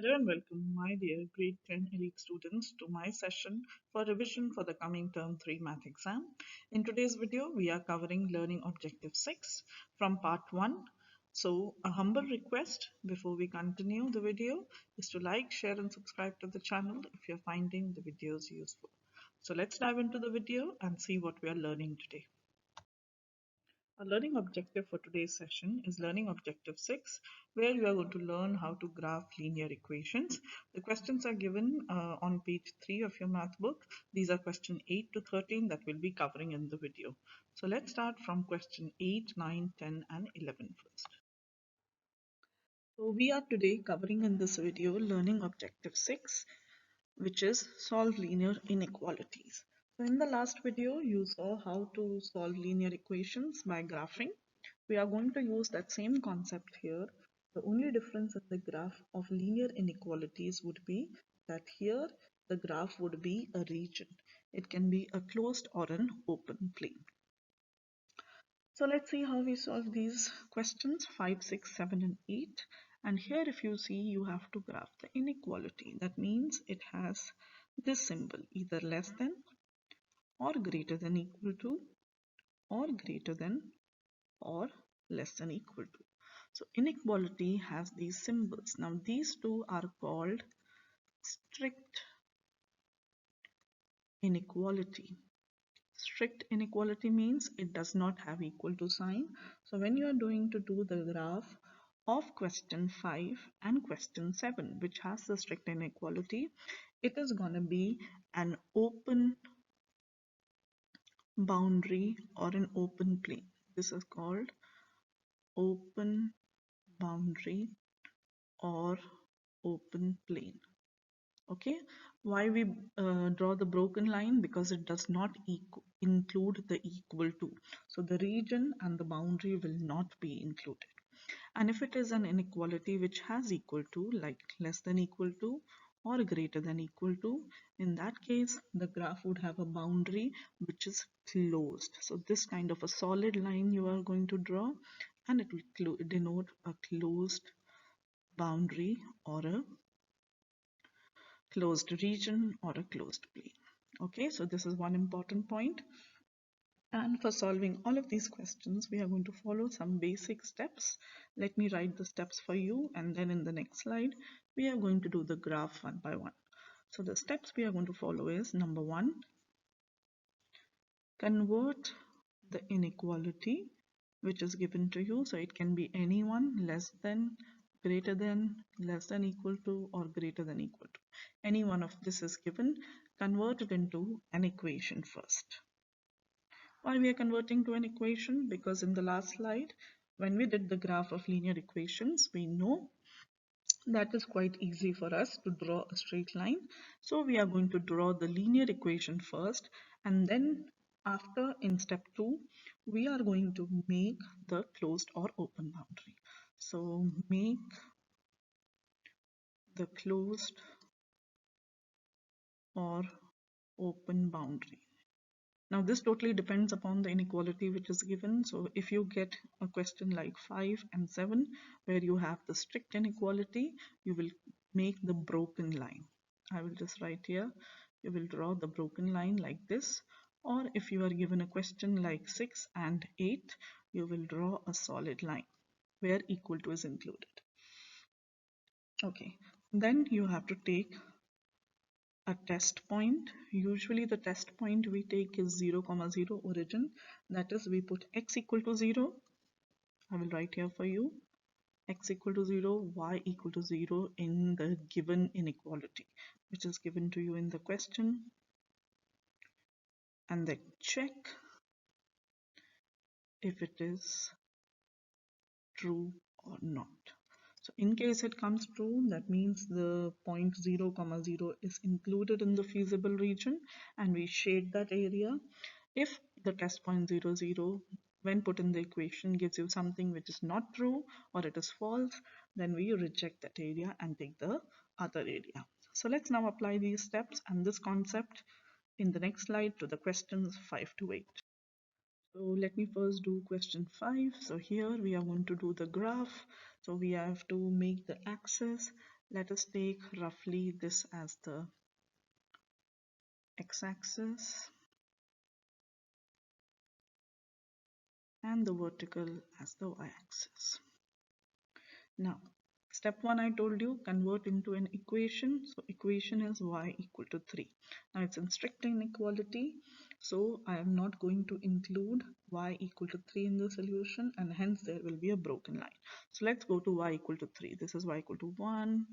Hello and welcome, my dear grade 10 elite students, to my session for revision for the coming term 3 math exam. In today's video, we are covering learning objective 6 from part 1. So a humble request before we continue the video is to like, share and subscribe to the channel if you're finding the videos useful. So let's dive into the video and see what we are learning today. Our learning objective for today's session is learning objective 6, where you are going to learn how to graph linear equations. The questions are given on page 3 of your math book. These are question 8 to 13 that we'll be covering in the video. So let's start from question 8, 9, 10 and 11 first. So we are today covering in this video learning objective 6, which is solve linear inequalities. So in the last video, you saw how to solve linear equations by graphing. We are going to use that same concept here. The only difference in the graph of linear inequalities would be that here the graph would be a region. It can be a closed or an open plane. So let's see how we solve these questions 5, 6, 7 and 8. And here if you see, you have to graph the inequality. That means it has this symbol, either less than or greater than equal to or greater than or less than equal to. So inequality has these symbols. Now these two are called strict inequality. Strict inequality means it does not have equal to sign. So when you are doing to do the graph of question 5 and question 7, which has the strict inequality, it is going to be an open boundary or an open plane. This is called open boundary or open plane. Okay, why we draw the broken line? Because it does not include the equal to. So the region and the boundary will not be included. And if it is an inequality which has equal to, like less than equal to or greater than equal to, in that case the graph would have a boundary which is closed. So this kind of a solid line you are going to draw, and it will denote a closed boundary or a closed region or a closed plane. Okay, so this is one important point. And for solving all of these questions, we are going to follow some basic steps. Let me write the steps for you, and then in the next slide, we are going to do the graph one by one. So the steps we are going to follow is number 1, convert the inequality which is given to you. So it can be anyone, less than, greater than, less than equal to, or greater than equal to. Any one of this is given. Convert it into an equation first. Why we are converting to an equation? Because in the last slide, when we did the graph of linear equations, we know that is quite easy for us to draw a straight line. So we are going to draw the linear equation first, and then after, in step 2, we are going to make the closed or open boundary. So make the closed or open boundary. Now this totally depends upon the inequality which is given. So if you get a question like 5 and 7 where you have the strict inequality, you will make the broken line. I will just write here, you will draw the broken line like this. Or if you are given a question like 6 and 8, you will draw a solid line where equal to is included. Okay, then you have to take a test point. Usually the test point we take is 0, 0 origin. That is, we put x equal to 0. I will write here for you, x equal to 0, y equal to 0 in the given inequality which is given to you in the question, and then check if it is true or not. So in case it comes true, that means the point 0, 0 is included in the feasible region and we shade that area. If the test point 0, 0 when put in the equation gives you something which is not true or it is false, then we reject that area and take the other area. So let's now apply these steps and this concept in the next slide to the questions 5 to 8. So let me first do question 5. So here we are going to do the graph. So we have to make the axis Let us take roughly this as the x-axis and the vertical as the y-axis. Now, step 1 I told you, convert into an equation. So equation is y equal to 3. Now it's in strict inequality, so I am not going to include y equal to 3 in the solution, and hence there will be a broken line. So let's go to y equal to 3. This is y equal to 1,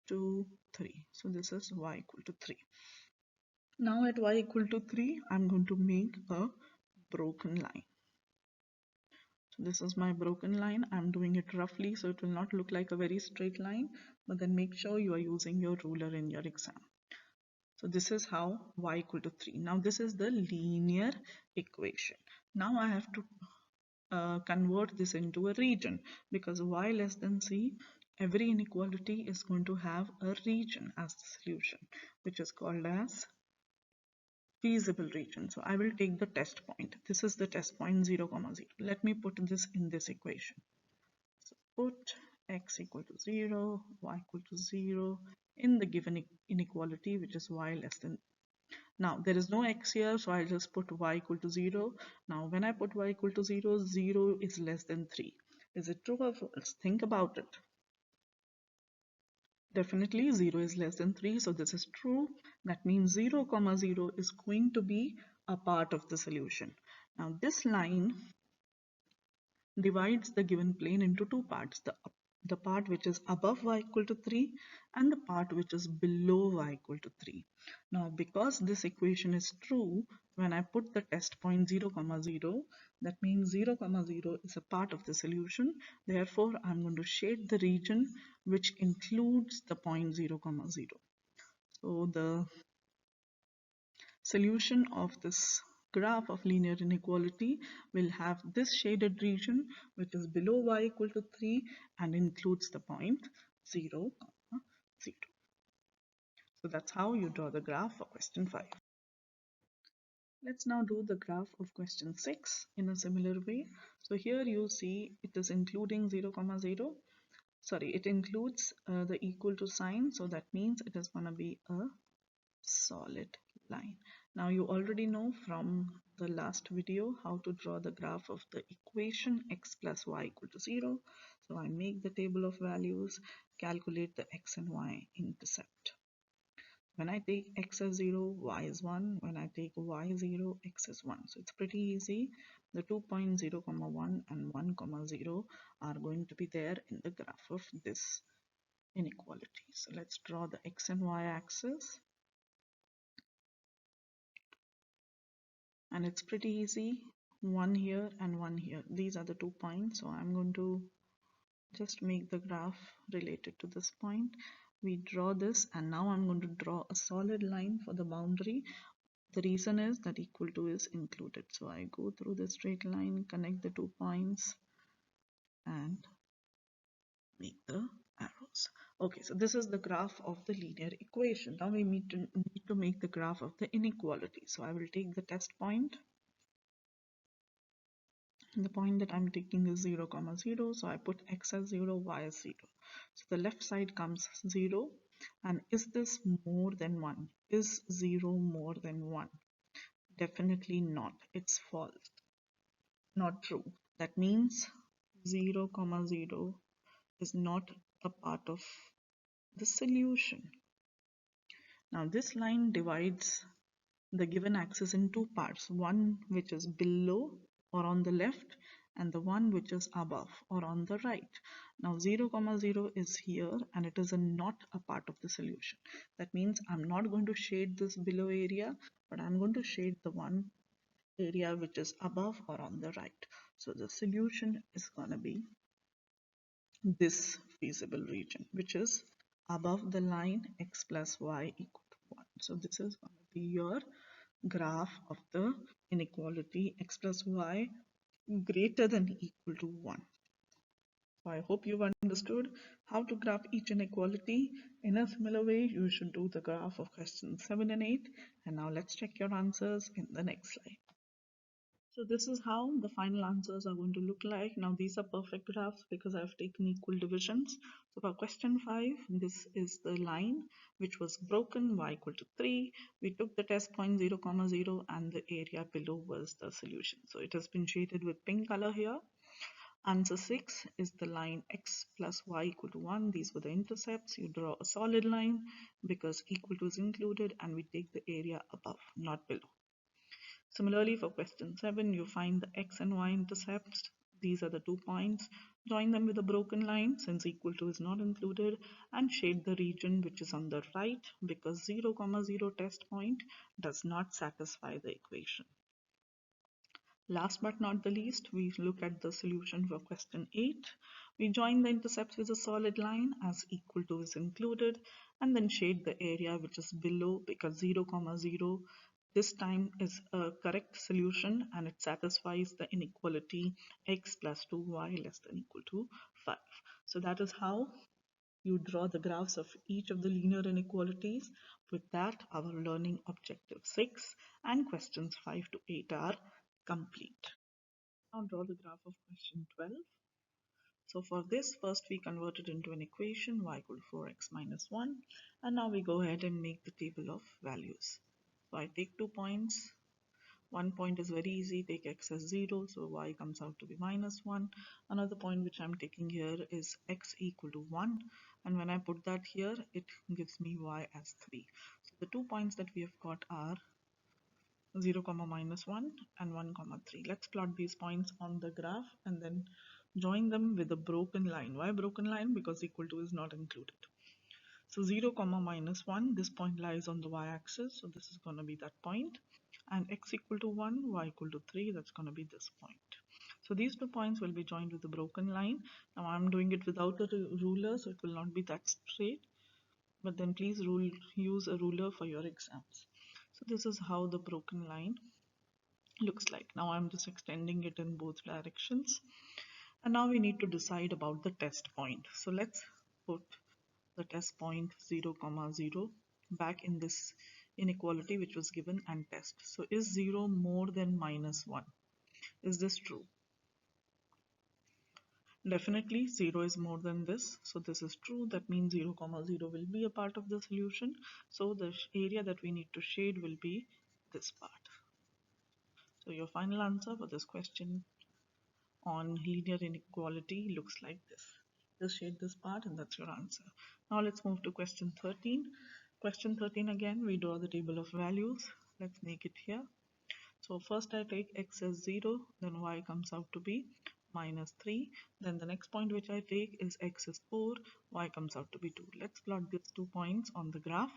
2, 3. So this is y equal to 3. Now at y equal to 3, I'm going to make a broken line. So this is my broken line. I'm doing it roughly so it will not look like a very straight line, but then make sure you are using your ruler in your exam. So this is how y equal to 3. Now this is the linear equation. Now I have to convert this into a region, because y less than c, every inequality is going to have a region as the solution, which is called as feasible region. So I will take the test point. This is the test point 0, 0. Let me put this in this equation. So put x equal to 0, y equal to 0 in the given inequality, which is y less than. Now there is no x here, so I'll just put y equal to 0. Now when I put y equal to 0, 0 is less than 3. Is it true or false? Think about it. Definitely 0 is less than 3, so this is true. That means 0, 0 is going to be a part of the solution. Now this line divides the given plane into two parts, the part which is above y equal to 3 and the part which is below y equal to 3. Now because this equation is true, when I put the test point 0, 0, that means 0, 0 is a part of the solution. Therefore, I'm going to shade the region which includes the point 0, 0. So the solution of this graph of linear inequality will have this shaded region which is below y equal to 3 and includes the point 0, 0. So that's how you draw the graph for question 5. Let's now do the graph of question 6 in a similar way. So here you see it is including 0, 0. Sorry, it includes the equal to sign, so that means it is going to be a solid line. Now you already know from the last video how to draw the graph of the equation x plus y equal to 0. So I make the table of values, calculate the x and y intercept. When I take x as 0, y is 1. When I take y 0, x is 1. So it's pretty easy. The 2.0, 1 and 1, 0 are going to be there in the graph of this inequality. So let's draw the x and y axis. And it's pretty easy, one here and one here. These are the 2 points, so I'm going to just make the graph related to this point. We draw this, and now I'm going to draw a solid line for the boundary. The reason is that equal to is included, so I go through the straight line, connect the 2 points and make the arrows. Okay, so this is the graph of the linear equation. Now we need to make the graph of the inequality. So I will take the test point. And the point that I'm taking is 0, 0, so I put x as 0, y as 0. So the left side comes 0. And is this more than 1? Is 0 more than 1? Definitely not. It's false. Not true. That means 0, 0 is not a part of the solution. Now this line divides the given axis in two parts, one which is below or on the left and the one which is above or on the right. Now 0, 0 is here and it is not a part of the solution. That means I'm not going to shade this below area, but I'm going to shade the one area which is above or on the right. So the solution is going to be this feasible region, which is above the line x plus y equal to 1. So this is going to be your graph of the inequality x plus y greater than equal to 1. So I hope you've understood how to graph each inequality. In a similar way, you should do the graph of questions 7 and 8. And now let's check your answers in the next slide. So this is how the final answers are going to look like. Now these are perfect graphs because I've taken equal divisions. So for question 5, this is the line which was broken, y equal to 3. We took the test point 0, comma 0 and the area below was the solution. So it has been shaded with pink color here. Answer 6 is the line x plus y equal to 1. These were the intercepts. You draw a solid line because equal to is included and we take the area above, not below. Similarly, for question 7, you find the x and y intercepts. These are the 2 points. Join them with a broken line since equal to is not included and shade the region which is on the right because 0, comma 0 test point does not satisfy the equation. Last but not the least, we look at the solution for question 8. We join the intercepts with a solid line as equal to is included and then shade the area which is below because 0, comma 0 this time is a correct solution and it satisfies the inequality x plus 2y less than equal to 5. So that is how you draw the graphs of each of the linear inequalities. With that, our learning objective 6 and questions 5 to 8 are complete. Now draw the graph of question 12. So for this, first we convert it into an equation y equal to 4x minus 1 and now we go ahead and make the table of values. So I take 2 points. One point is very easy, take x as 0, so y comes out to be minus 1. Another point which I'm taking here is x equal to 1 and when I put that here it gives me y as 3. So the 2 points that we have got are 0 comma minus 1 and 1 comma 3. Let's plot these points on the graph and then join them with a broken line. Why broken line? Because equal to is not included. So 0 comma minus 1, this point lies on the y-axis, so this is going to be that point, and x equal to 1, y equal to 3, that's going to be this point. So these 2 points will be joined with a broken line. Now I'm doing it without a ruler, so it will not be that straight, but then please use a ruler for your exams. So this is how the broken line looks like. Now I'm just extending it in both directions. And now we need to decide about the test point. So let's put the test point 0, comma 0 back in this inequality which was given and test. So is 0 more than minus 1? Is this true? Definitely 0 is more than this. So this is true. That means 0, comma 0 will be a part of the solution. So the area that we need to shade will be this part. So your final answer for this question on linear inequality looks like this. Just shade this part and that's your answer. Now let's move to question 13. Question 13 again, we draw the table of values. Let's make it here. So first I take x as 0, then y comes out to be minus 3. Then the next point which I take is x is 4, y comes out to be 2. Let's plot these 2 points on the graph.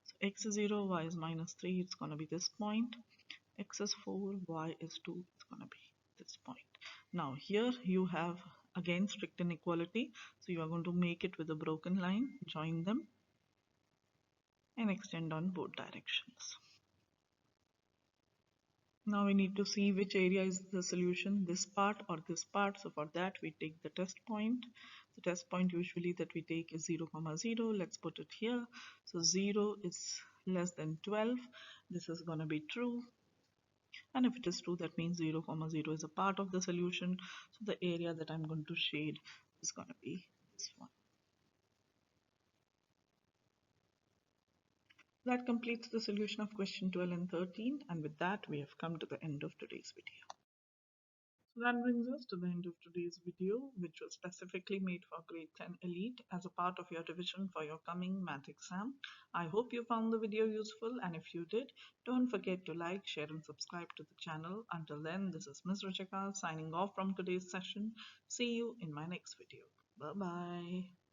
So x is 0, y is minus 3, it's going to be this point. X is 4, y is 2, it's going to be this point. Now here you have again strict inequality, so you are going to make it with a broken line, join them and extend on both directions. Now we need to see which area is the solution, this part or this part. So for that we take the test point. The test point usually that we take is 0, comma 0. Let's put it here. So 0 is less than 12. This is going to be true. And if it is true, that means 0, comma 0 is a part of the solution. So the area that I'm going to shade is going to be this one. That completes the solution of question 12 and 13. And with that, we have come to the end of today's video. So that brings us to the end of today's video, which was specifically made for grade 10 elite as a part of your revision for your coming math exam. I hope you found the video useful, and if you did, don't forget to like, share and subscribe to the channel. Until then, this is Ms. Rajika signing off from today's session. See you in my next video. Bye bye.